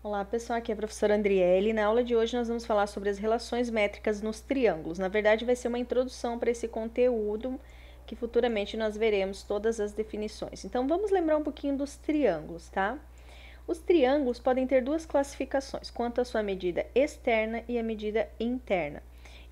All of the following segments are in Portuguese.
Olá pessoal, aqui é a professora Andriele. Na aula de hoje nós vamos falar sobre as relações métricas nos triângulos. Na verdade, vai ser uma introdução para esse conteúdo que futuramente nós veremos todas as definições. Então, vamos lembrar um pouquinho dos triângulos, tá? Os triângulos podem ter duas classificações, quanto à sua medida externa e a medida interna.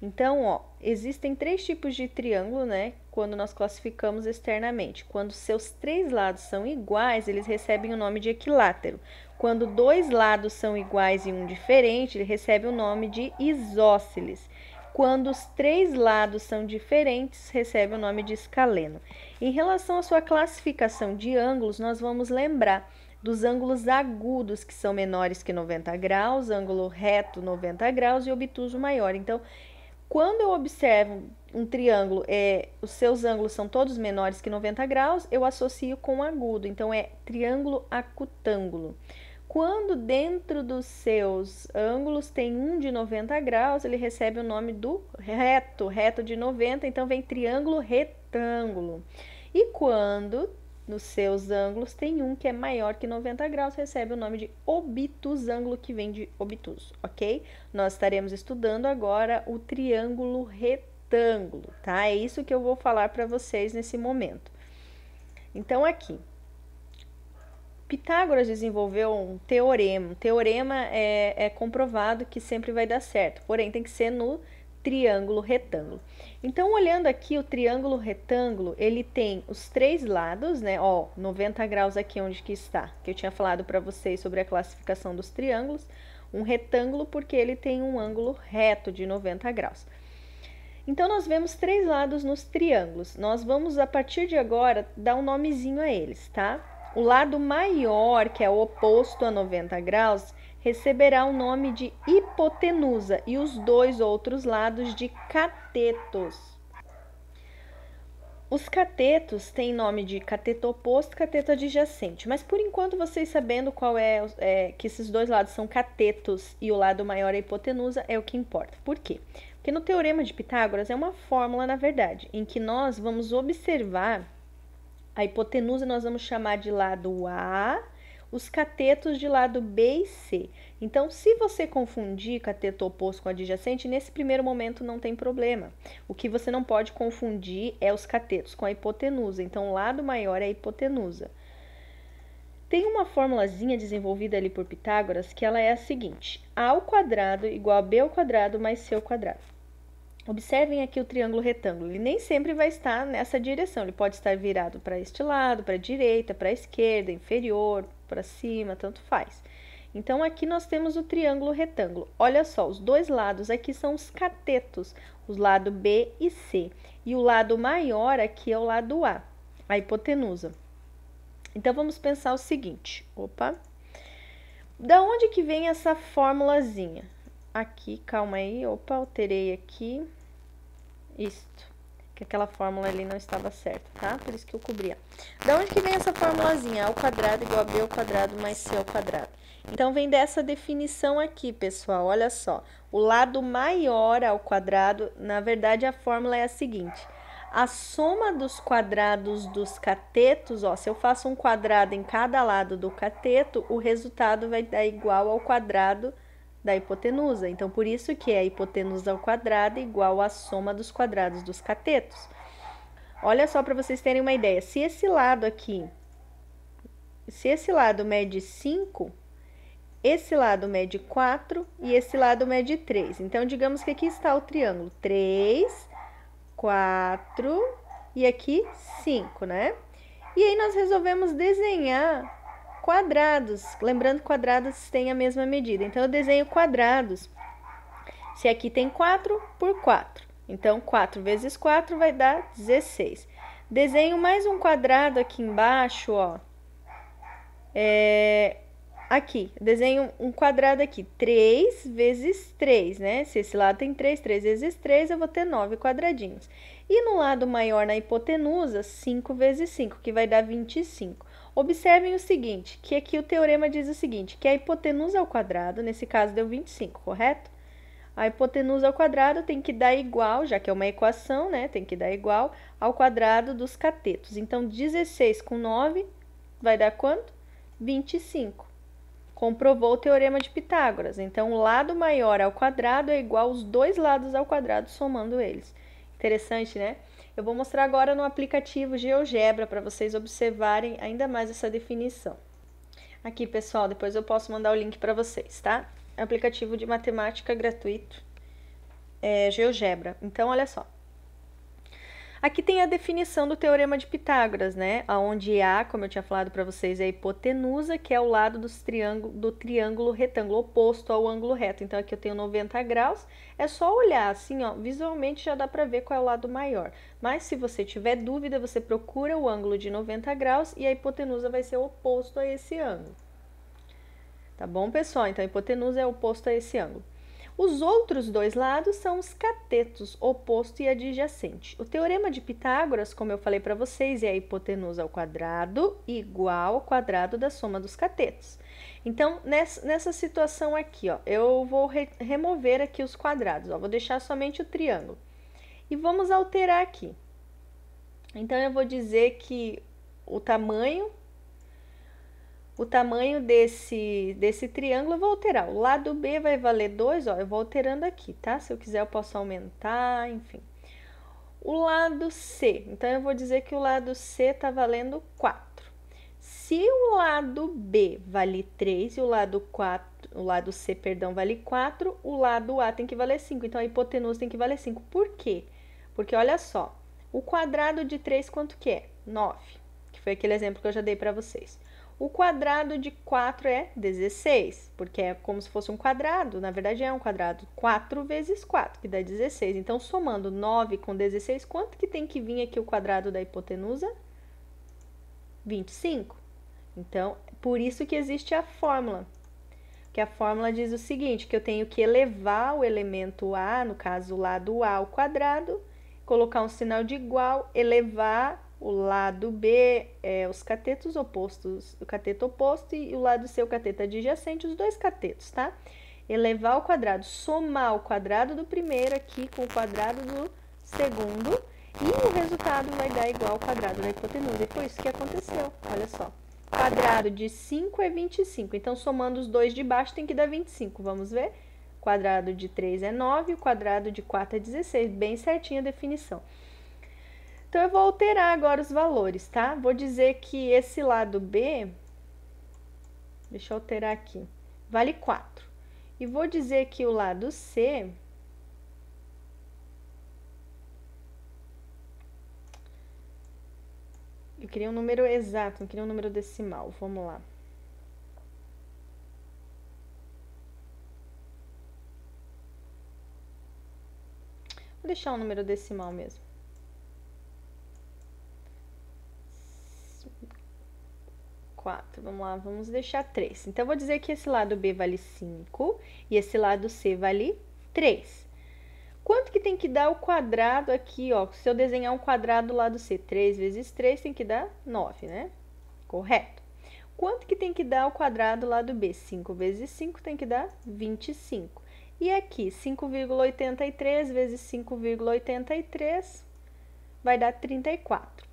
Então, ó, existem três tipos de triângulo, né? Quando nós classificamos externamente. Quando seus três lados são iguais, eles recebem o nome de equilátero. Quando dois lados são iguais e um diferente, ele recebe o nome de isósceles. Quando os três lados são diferentes, recebe o nome de escaleno. Em relação à sua classificação de ângulos, nós vamos lembrar dos ângulos agudos, que são menores que 90 graus, ângulo reto 90 graus e obtuso maior. Então, quando eu observo um triângulo, os seus ângulos são todos menores que 90 graus, eu associo com agudo. Então, é triângulo acutângulo. Quando dentro dos seus ângulos tem um de 90 graus, ele recebe o nome do reto, reto de 90, então vem triângulo retângulo. E quando nos seus ângulos tem um que é maior que 90 graus, recebe o nome de obtusângulo, que vem de obtuso, ok? Nós estaremos estudando agora o triângulo retângulo, tá? É isso que eu vou falar para vocês nesse momento. Então, aqui, Pitágoras desenvolveu um teorema. O teorema é comprovado que sempre vai dar certo, porém tem que ser no triângulo retângulo. Então, olhando aqui o triângulo retângulo, ele tem os três lados, né? Ó, 90 graus aqui onde que está, que eu tinha falado para vocês sobre a classificação dos triângulos. Um retângulo porque ele tem um ângulo reto de 90 graus. Então, nós vemos três lados nos triângulos. Nós vamos, a partir de agora, dar um nomezinho a eles, tá? O lado maior, que é o oposto a 90 graus, receberá o nome de hipotenusa e os dois outros lados de catetos. Os catetos têm nome de cateto oposto e cateto adjacente, mas por enquanto vocês sabendo qual que esses dois lados são catetos e o lado maior é hipotenusa é o que importa. Por quê? Porque no teorema de Pitágoras é uma fórmula, na verdade, em que nós vamos observar a hipotenusa, nós vamos chamar de lado A, os catetos de lado B e C. Então, se você confundir cateto oposto com adjacente, nesse primeiro momento não tem problema. O que você não pode confundir é os catetos com a hipotenusa. Então, o lado maior é a hipotenusa. Tem uma formulazinha desenvolvida ali por Pitágoras que ela é a seguinte: A ao quadrado igual a B ao quadrado mais C ao quadrado. Observem aqui o triângulo retângulo, ele nem sempre vai estar nessa direção, ele pode estar virado para este lado, para a direita, para a esquerda, inferior, para cima, tanto faz. Então, aqui nós temos o triângulo retângulo. Olha só, os dois lados aqui são os catetos, os lados B e C. E o lado maior aqui é o lado A, a hipotenusa. Então, vamos pensar o seguinte, da onde que vem essa formulazinha? Aqui, calma aí, alterei aqui, isto, que aquela fórmula ali não estava certa, tá? Por isso que eu cobri. Da onde que vem essa formulazinha? A ao quadrado igual a B ao quadrado mais C ao quadrado. Então, vem dessa definição aqui, pessoal, olha só. O lado maior ao quadrado, na verdade, a fórmula é a seguinte: a soma dos quadrados dos catetos, ó, se eu faço um quadrado em cada lado do cateto, o resultado vai dar igual ao quadrado da hipotenusa. Então, por isso que a hipotenusa ao quadrado é igual à soma dos quadrados dos catetos. Olha só para vocês terem uma ideia. Se esse lado aqui, se esse lado mede 5, esse lado mede 4 e esse lado mede 3. Então, digamos que aqui está o triângulo 3, 4 e aqui 5, né? E aí, nós resolvemos desenhar quadrados, lembrando que quadrados têm a mesma medida. Então, eu desenho quadrados. Se aqui tem 4 por 4. Então, 4 vezes 4 vai dar 16. Desenho mais um quadrado aqui embaixo, ó. Aqui, desenho um quadrado aqui. 3 vezes 3, né? Se esse lado tem 3, 3 vezes 3, eu vou ter 9 quadradinhos. E no lado maior, na hipotenusa, 5 vezes 5, que vai dar 25. Observem o seguinte, que aqui o teorema diz o seguinte, que a hipotenusa ao quadrado, nesse caso deu 25, correto? A hipotenusa ao quadrado tem que dar igual, já que é uma equação, né? Tem que dar igual ao quadrado dos catetos. Então, 16 com 9 vai dar quanto? 25. comprovou o teorema de Pitágoras. Então, o lado maior ao quadrado é igual aos dois lados ao quadrado, somando eles. Interessante, né? Eu vou mostrar agora no aplicativo GeoGebra para vocês observarem ainda mais essa definição. Aqui, pessoal, depois eu posso mandar o link para vocês, tá? É um aplicativo de matemática gratuito, GeoGebra. Então, olha só. Aqui tem a definição do teorema de Pitágoras, né? Onde A, como eu tinha falado para vocês, é a hipotenusa, que é o lado do triângulo retângulo oposto ao ângulo reto. Então, aqui eu tenho 90 graus. É só olhar assim, ó, visualmente já dá para ver qual é o lado maior. Mas se você tiver dúvida, você procura o ângulo de 90 graus e a hipotenusa vai ser oposto a esse ângulo. Tá bom, pessoal? Então, a hipotenusa é oposto a esse ângulo. Os outros dois lados são os catetos, oposto e adjacente. O teorema de Pitágoras, como eu falei para vocês, é a hipotenusa ao quadrado igual ao quadrado da soma dos catetos. Então, nessa situação aqui, ó, eu vou remover aqui os quadrados, ó, vou deixar somente o triângulo. E vamos alterar aqui. Então, eu vou dizer que o tamanho desse triângulo eu vou alterar. O lado B vai valer 2, ó, eu vou alterando aqui, tá? Se eu quiser eu posso aumentar, enfim. O lado C, então eu vou dizer que o lado C tá valendo 4. Se o lado B vale 3 e o lado C, perdão, vale 4, o lado A tem que valer 5. Então a hipotenusa tem que valer 5. Por quê? Porque olha só, o quadrado de 3 quanto que é? 9, que foi aquele exemplo que eu já dei para vocês. O quadrado de 4 é 16, porque é como se fosse um quadrado, na verdade é um quadrado, 4 vezes 4, que dá 16. Então, somando 9 com 16, quanto que tem que vir aqui o quadrado da hipotenusa? 25. Então, por isso que existe a fórmula, que a fórmula diz o seguinte, que eu tenho que elevar o elemento A, no caso o lado A ao quadrado, colocar um sinal de igual, elevar o lado B é os catetos opostos, o cateto oposto e o lado C o cateto adjacente, os dois catetos, tá? Elevar ao quadrado, somar o quadrado do primeiro aqui com o quadrado do segundo e o resultado vai dar igual ao quadrado da hipotenusa. E foi isso que aconteceu, olha só. Quadrado de 5 é 25, então somando os dois de baixo tem que dar 25, vamos ver? Quadrado de 3 é 9, o quadrado de 4 é 16, bem certinha a definição. Então, eu vou alterar agora os valores, tá? Vou dizer que esse lado B, deixa eu alterar aqui, vale 4. E vou dizer que o lado C, eu queria um número exato, não queria um número decimal, vamos lá. Vou deixar um número decimal mesmo. 4, vamos lá, vamos deixar 3. Então, eu vou dizer que esse lado B vale 5 e esse lado C vale 3. Quanto que tem que dar o quadrado aqui, ó? Se eu desenhar um quadrado do lado C, 3 vezes 3 tem que dar 9, né? Correto. Quanto que tem que dar o quadrado do lado B? 5 vezes 5 tem que dar 25. E aqui, 5,83 vezes 5,83 vai dar 34.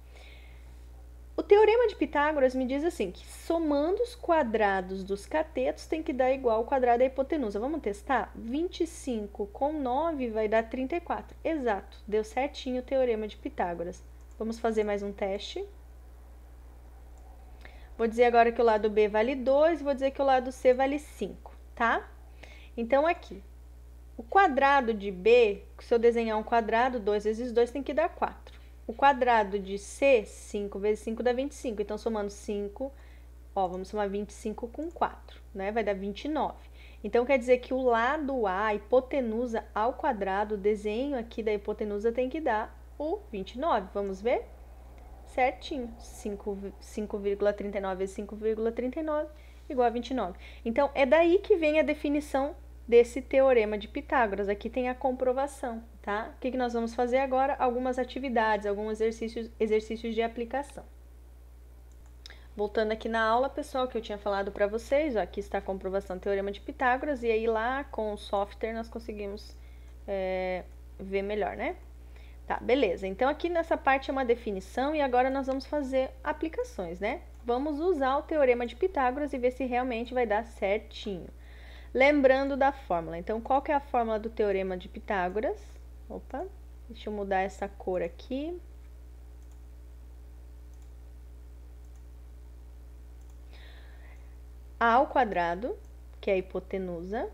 O teorema de Pitágoras me diz assim, que somando os quadrados dos catetos tem que dar igual ao quadrado da hipotenusa. Vamos testar? 25 com 9 vai dar 34. Exato, deu certinho o teorema de Pitágoras. Vamos fazer mais um teste. Vou dizer agora que o lado B vale 2, vou dizer que o lado C vale 5, tá? Então, aqui, o quadrado de B, se eu desenhar um quadrado, 2 vezes 2 tem que dar 4. O quadrado de C, 5 vezes 5 dá 25. Então, somando 5, ó, vamos somar 25 com 4, né? Vai dar 29. Então, quer dizer que o lado A, a hipotenusa ao quadrado, o desenho aqui da hipotenusa tem que dar o 29. Vamos ver? Certinho. 5,39 vezes 5,39 igual a 29. Então, é daí que vem a definição desse teorema de Pitágoras. Aqui tem a comprovação, tá? O que nós vamos fazer agora? Algumas atividades, alguns exercícios de aplicação. Voltando aqui na aula, pessoal, que eu tinha falado para vocês, ó, aqui está a comprovação do teorema de Pitágoras, e aí lá com o software nós conseguimos ver melhor, né? Tá, beleza. Então, aqui nessa parte é uma definição e agora nós vamos fazer aplicações, né? vamos usar o Teorema de Pitágoras e ver se realmente vai dar certinho. Lembrando da fórmula. Então, qual que é a fórmula do Teorema de Pitágoras? Opa, deixa eu mudar essa cor aqui. A ao quadrado, que é a hipotenusa.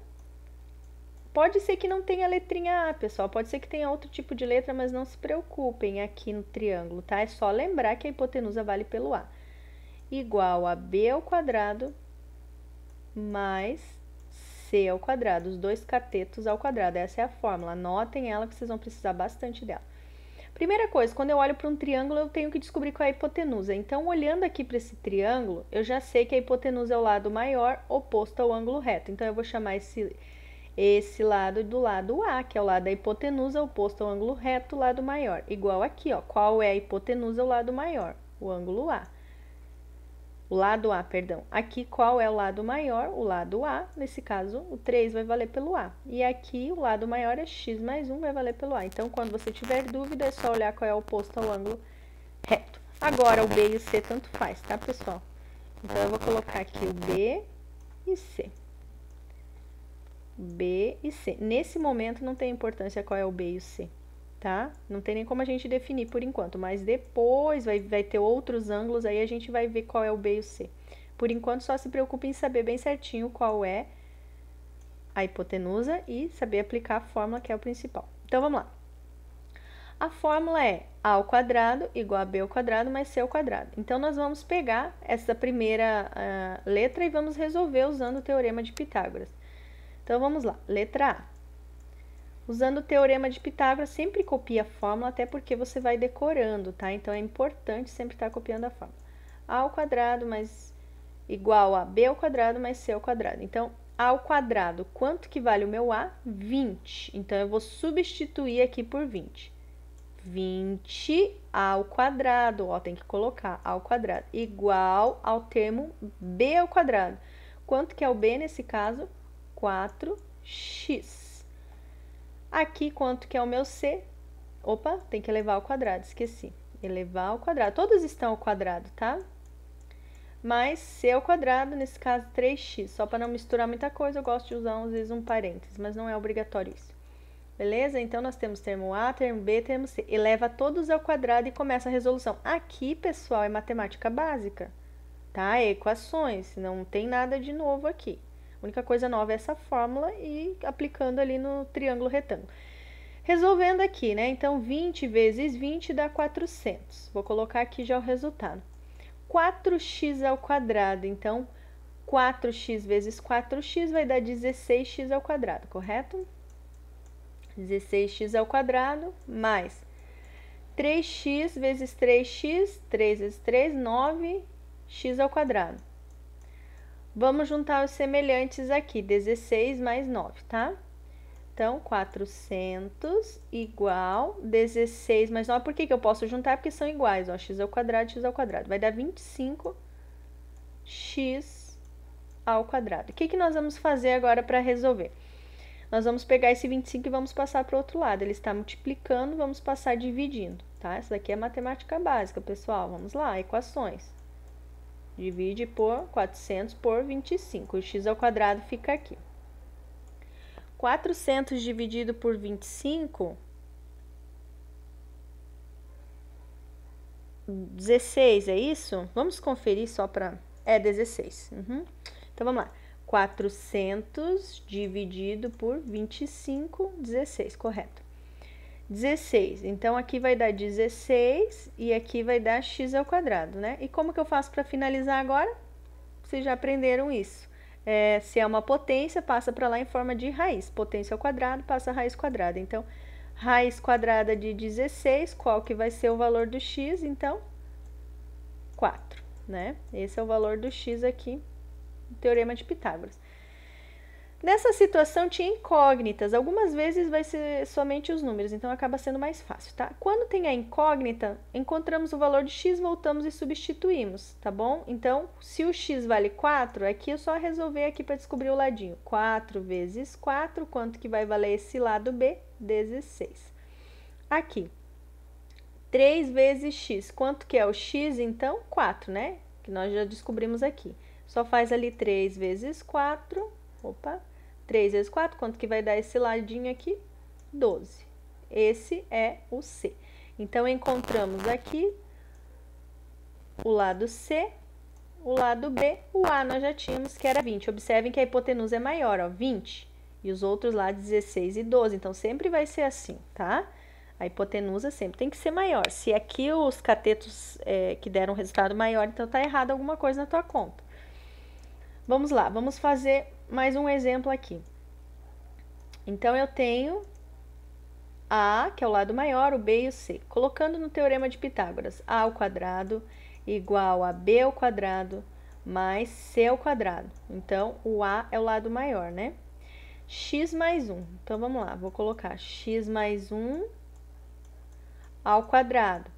Pode ser que não tenha letrinha A, pessoal. Pode ser que tenha outro tipo de letra, mas não se preocupem aqui no triângulo, tá? É só lembrar que a hipotenusa vale pelo A. Igual a B ao quadrado mais C ao quadrado. Os dois catetos ao quadrado. Essa é a fórmula. Anotem ela que vocês vão precisar bastante dela. Primeira coisa, quando eu olho para um triângulo, eu tenho que descobrir qual é a hipotenusa. Então, olhando aqui para esse triângulo, eu já sei que a hipotenusa é o lado maior oposto ao ângulo reto. Então, eu vou chamar esse lado do lado A, que é o lado da hipotenusa oposto ao ângulo reto, lado maior. Igual aqui, ó. Qual é a hipotenusa? O lado maior, o ângulo A. O lado A, perdão. Aqui, qual é o lado maior? O lado A. Nesse caso, o 3 vai valer pelo A. E aqui, o lado maior é x mais 1, vai valer pelo A. Então, quando você tiver dúvida, é só olhar qual é o oposto ao ângulo reto. Agora, o B e o C tanto faz, tá, pessoal? Então, eu vou colocar aqui o B e C. B e C. Nesse momento, não tem importância qual é o B e o C, tá? Não tem nem como a gente definir por enquanto, mas depois vai ter outros ângulos, aí a gente vai ver qual é o B e o C. Por enquanto, só se preocupe em saber bem certinho qual é a hipotenusa e saber aplicar a fórmula, que é o principal. Então, vamos lá. A fórmula é A ao quadrado igual a B ao quadrado mais C ao quadrado. Então, nós vamos pegar essa primeira letra e vamos resolver usando o Teorema de Pitágoras. Então, vamos lá. Letra A. Usando o Teorema de Pitágoras, sempre copia a fórmula, até porque você vai decorando, tá? Então, é importante sempre estar copiando a fórmula. A ao quadrado mais igual a B ao quadrado mais C ao quadrado. Então, A ao quadrado, quanto que vale o meu A? 20. Então, eu vou substituir aqui por 20. 20 ao quadrado, ó, tem que colocar A ao quadrado, igual ao termo B ao quadrado. Quanto que é o B nesse caso? 4x. Aqui, quanto que é o meu C? Opa, tem que elevar ao quadrado, esqueci. Elevar ao quadrado. Todos estão ao quadrado, tá? Mais C ao quadrado, nesse caso, 3x. Só para não misturar muita coisa, eu gosto de usar, às vezes, um parênteses, mas não é obrigatório isso. Beleza? Então, nós temos termo A, termo B, termo C. Eleva todos ao quadrado e começa a resolução. Aqui, pessoal, é matemática básica, tá? É equações, não tem nada de novo aqui. A única coisa nova é essa fórmula e aplicando ali no triângulo retângulo. Resolvendo aqui, né? Então, 20 vezes 20 dá 400. Vou colocar aqui já o resultado. 4x ao quadrado. Então, 4x vezes 4x vai dar 16x ao quadrado, correto? 16x ao quadrado mais 3x vezes 3x, 3 vezes 3, 9x ao quadrado. Vamos juntar os semelhantes aqui, 16 mais 9, tá? Então, 400 igual 16 mais 9. Por que eu posso juntar? Porque são iguais, ó, x ao quadrado, x ao quadrado. Vai dar 25x ao quadrado. O que nós vamos fazer agora para resolver? Nós vamos pegar esse 25 e vamos passar para o outro lado. Ele está multiplicando, vamos passar dividindo, tá? Essa daqui é matemática básica, pessoal. Vamos lá, equações. Divide por 400 por 25. O x ao quadrado fica aqui. 400 dividido por 25, 16, é isso? Vamos conferir só para... É 16. Então, vamos lá. 400 dividido por 25, 16, correto. 16, então aqui vai dar 16 e aqui vai dar x ao quadrado, né? E como que eu faço para finalizar agora? Vocês já aprenderam isso. Se é uma potência, passa para lá em forma de raiz. Potência ao quadrado, passa a raiz quadrada. Então, raiz quadrada de 16, qual que vai ser o valor do x? Então, 4, né? Esse é o valor do x aqui, do Teorema de Pitágoras. Nessa situação tinha incógnitas, algumas vezes vai ser somente os números, então acaba sendo mais fácil, tá? Quando tem a incógnita, encontramos o valor de x, voltamos e substituímos, tá bom? Então, se o x vale 4, aqui é só resolver aqui para descobrir o ladinho. 4 vezes 4, quanto que vai valer esse lado B? 16. Aqui, 3 vezes x, quanto que é o x, então? 4, né? que nós já descobrimos aqui. Só faz ali 3 vezes 4, opa, 3 vezes 4, quanto que vai dar esse ladinho aqui? 12. Esse é o C. Então, encontramos aqui o lado C, o lado B, o A nós já tínhamos que era 20. Observem que a hipotenusa é maior, ó, 20. E os outros lá 16 e 12. Então, sempre vai ser assim, tá? A hipotenusa sempre tem que ser maior. Se aqui os catetos que deram um resultado maior, então tá errado alguma coisa na tua conta. Vamos lá, vamos fazer mais um exemplo aqui. Então, eu tenho A, que é o lado maior, o B e o C. Colocando no teorema de Pitágoras, A ao quadrado igual a B ao quadrado mais C ao quadrado. Então, o A é o lado maior, né? X mais 1. Então, vamos lá, vou colocar x mais 1 ao quadrado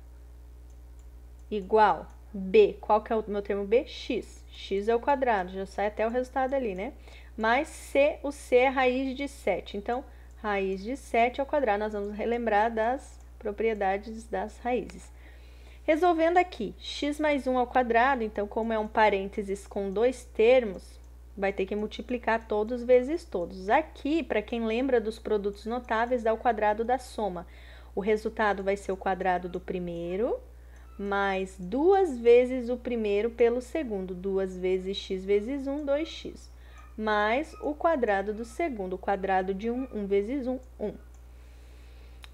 igual B. Qual que é o meu termo B? X. X é o quadrado, já sai até o resultado ali, né? Mais C, o C é raiz de 7. Então, raiz de 7 ao quadrado. Nós vamos relembrar das propriedades das raízes. Resolvendo aqui, x mais 1 ao quadrado, então, como é um parênteses com dois termos, vai ter que multiplicar todos vezes todos. Aqui, para quem lembra dos produtos notáveis, dá o quadrado da soma. O resultado vai ser o quadrado do primeiro, mais 2 vezes o primeiro pelo segundo. 2 vezes x vezes 1, 2x. Mais o quadrado do segundo. O quadrado de 1, 1 vezes 1, 1.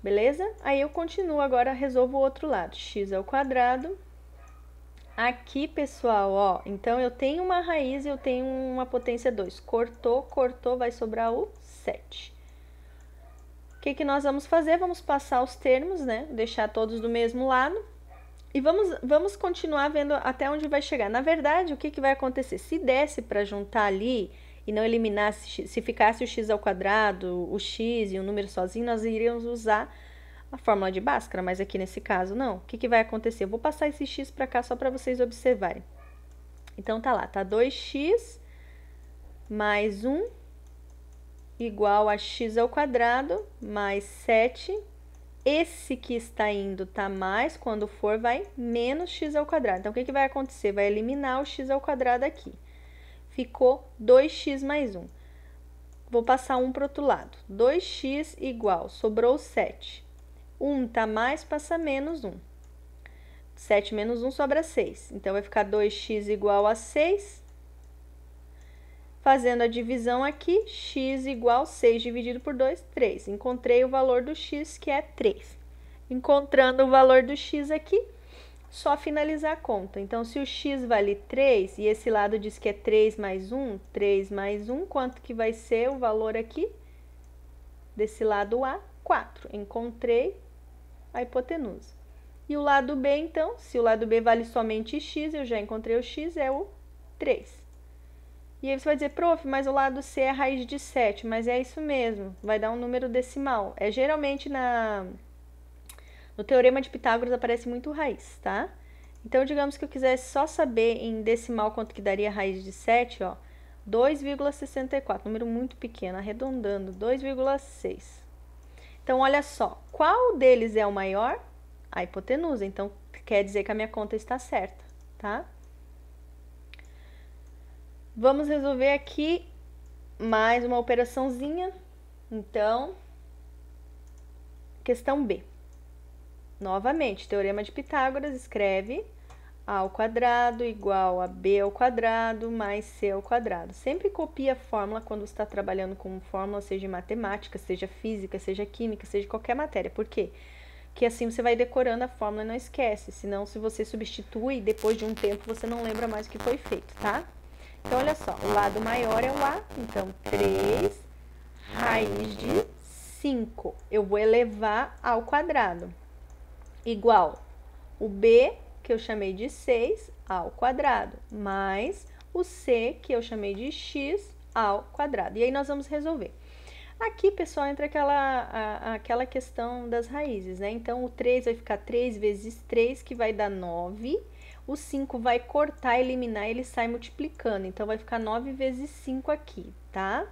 Beleza? Aí eu continuo agora, resolvo o outro lado. X ao quadrado. Aqui, pessoal, ó, então eu tenho uma raiz e eu tenho uma potência 2. Cortou, cortou, vai sobrar o 7. O que que nós vamos fazer? Vamos passar os termos, né? Deixar todos do mesmo lado. E vamos continuar vendo até onde vai chegar. Na verdade, o que que vai acontecer? Se desse para juntar ali e não eliminasse, se ficasse o x ao quadrado, o x e o número sozinho, nós iríamos usar a fórmula de Bhaskara, mas aqui nesse caso não. O que que vai acontecer? Eu vou passar esse x para cá só para vocês observarem. Então, tá lá, tá 2x mais 1 igual a x ao quadrado mais 7. Esse que está indo tá mais, quando for vai menos x ao quadrado. Então, o que que vai acontecer? Vai eliminar o x ao quadrado aqui. Ficou 2x mais 1. Vou passar 1 para o outro lado. 2x igual, sobrou 7. 1 tá mais, passa menos 1. 7 menos 1 sobra 6. Então, vai ficar 2x igual a 6. Fazendo a divisão aqui, x igual 6 dividido por 2, 3. Encontrei o valor do x, que é 3. Encontrando o valor do x aqui, só finalizar a conta. Então, se o x vale 3 e esse lado diz que é 3 mais 1, quanto que vai ser o valor aqui? Desse lado A, 4. Encontrei a hipotenusa. E o lado B, então, se o lado B vale somente x, eu já encontrei o x, é o 3. E aí você vai dizer, prof, mas o lado C é a raiz de 7, mas é isso mesmo, vai dar um número decimal. Geralmente no teorema de Pitágoras aparece muito raiz, tá? Então, digamos que eu quisesse só saber em decimal quanto que daria a raiz de 7, ó, 2,64, número muito pequeno, arredondando, 2,6. Então, olha só, qual deles é o maior? A hipotenusa, então quer dizer que a minha conta está certa, tá? Vamos resolver aqui mais uma operaçãozinha. Então, questão B. Novamente, teorema de Pitágoras, escreve a ao quadrado igual a b ao quadrado mais c ao quadrado. Sempre copia a fórmula quando você está trabalhando com fórmula, seja matemática, seja física, seja química, seja qualquer matéria. Por quê? Porque assim você vai decorando a fórmula e não esquece. Senão, se você substitui, depois de um tempo você não lembra mais o que foi feito, tá? Então, olha só, o lado maior é o A, então 3 raiz de 5. Eu vou elevar ao quadrado. Igual o B, que eu chamei de 6, ao quadrado, mais o C, que eu chamei de x, ao quadrado. E aí, nós vamos resolver. Aqui, pessoal, entra aquela questão das raízes, né? Então, o 3 vai ficar 3 vezes 3, que vai dar 9. O 5 vai cortar, eliminar, ele sai multiplicando. Então, vai ficar 9 vezes 5 aqui, tá?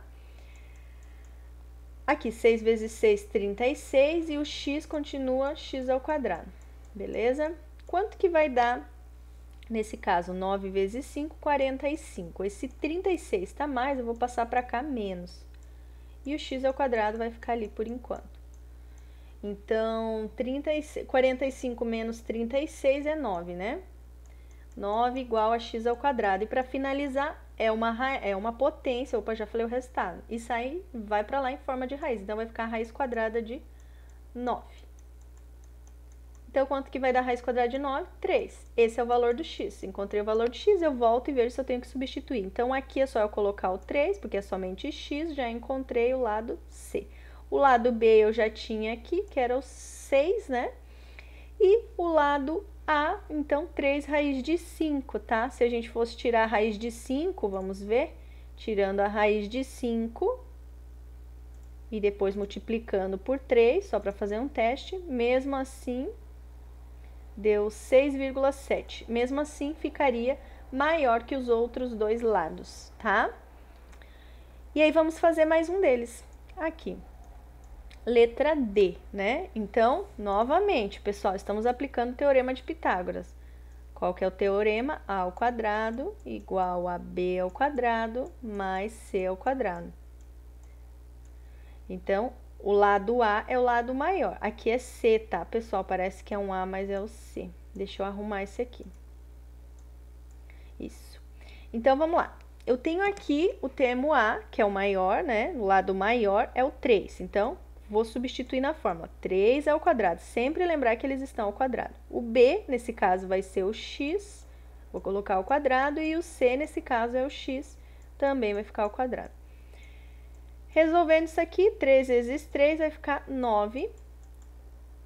Aqui, 6 vezes 6, 36. E o x continua x ao quadrado, beleza? Quanto que vai dar Nesse caso, 9 vezes 5, 45. Esse 36 tá mais, eu vou passar para cá menos. E o x ao quadrado vai ficar ali por enquanto. Então, 45 menos 36 é 9, né? 9 igual a x ao quadrado. E para finalizar, é uma potência, opa, já falei o resultado. Isso aí vai para lá em forma de raiz. Então, vai ficar a raiz quadrada de 9. Então, quanto que vai dar raiz quadrada de 9? 3. Esse é o valor do x. Encontrei o valor de x, eu volto e vejo se eu tenho que substituir. Então, aqui é só eu colocar o 3, porque é somente x, já encontrei o lado C. O lado B eu já tinha aqui, que era o 6, né? E o lado A, então, 3 raiz de 5, tá? Se a gente fosse tirar a raiz de 5, vamos ver, tirando a raiz de 5 e depois multiplicando por 3, só para fazer um teste, mesmo assim, deu 6,7. Mesmo assim, ficaria maior que os outros dois lados, tá? E aí, vamos fazer mais um deles aqui. Letra D, né? Então, novamente, pessoal, estamos aplicando o teorema de Pitágoras. Qual que é o teorema? A ao quadrado igual a B ao quadrado mais C ao quadrado. Então, o lado A é o lado maior. Aqui é C, tá, pessoal? Parece que é um A, mas é o C. Deixa eu arrumar esse aqui. Isso. Então, vamos lá. Eu tenho aqui o termo A, que é o maior, né? O lado maior é o 3. Então, vou substituir na fórmula. 3 ao quadrado. Sempre lembrar que eles estão ao quadrado. O B, nesse caso, vai ser o x. Vou colocar ao quadrado. E o C, nesse caso, é o x. Também vai ficar ao quadrado. Resolvendo isso aqui, 3 vezes 3 vai ficar 9.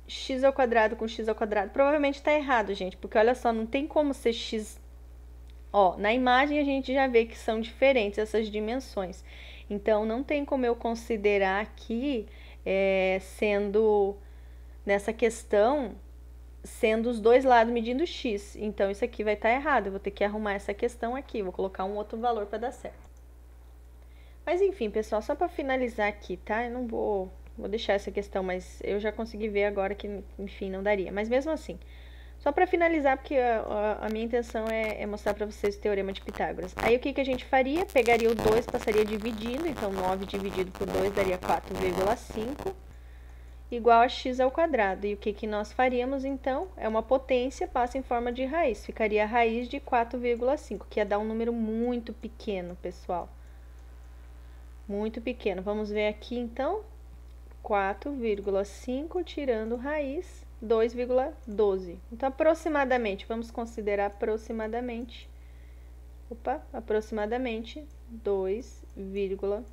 X ao quadrado com x ao quadrado. Provavelmente tá errado, gente. Porque, olha só, não tem como ser x... Ó, na imagem a gente já vê que são diferentes essas dimensões. Então, não tem como eu considerar aqui... sendo, nessa questão, sendo os dois lados medindo x. Então, isso aqui vai estar errado. Eu vou ter que arrumar essa questão aqui. Vou colocar um outro valor para dar certo. Mas, enfim, pessoal, só para finalizar aqui, tá? Eu não vou deixar essa questão, mas eu já consegui ver agora que, enfim, não daria. Mas, mesmo assim, só para finalizar, porque a minha intenção é mostrar para vocês o teorema de Pitágoras. Aí, o que a gente faria? Pegaria o 2, passaria dividindo. Então, 9 dividido por 2 daria 4,5, igual a x ao quadrado. E o que nós faríamos, então? É uma potência, passa em forma de raiz. Ficaria a raiz de 4,5, que ia dar um número muito pequeno, pessoal. Muito pequeno. Vamos ver aqui, então. 4,5 tirando raiz, 2,12. Então, aproximadamente, vamos considerar aproximadamente, aproximadamente 2,1.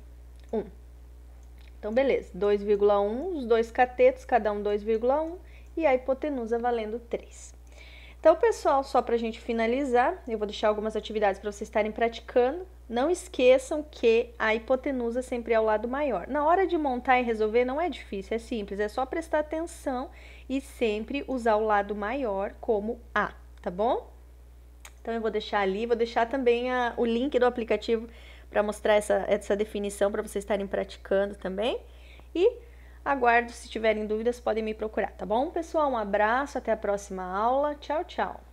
Então, beleza, 2,1, os dois catetos, cada um 2,1, e a hipotenusa valendo 3. Então, pessoal, só para a gente finalizar, eu vou deixar algumas atividades para vocês estarem praticando. Não esqueçam que a hipotenusa sempre é o lado maior. Na hora de montar e resolver não é difícil, é simples, é só prestar atenção e sempre usar o lado maior como A, tá bom? Então, eu vou deixar ali, vou deixar também o link do aplicativo para mostrar essa definição para vocês estarem praticando também. E aguardo, se tiverem dúvidas, podem me procurar, tá bom, pessoal? Um abraço, até a próxima aula. Tchau, tchau!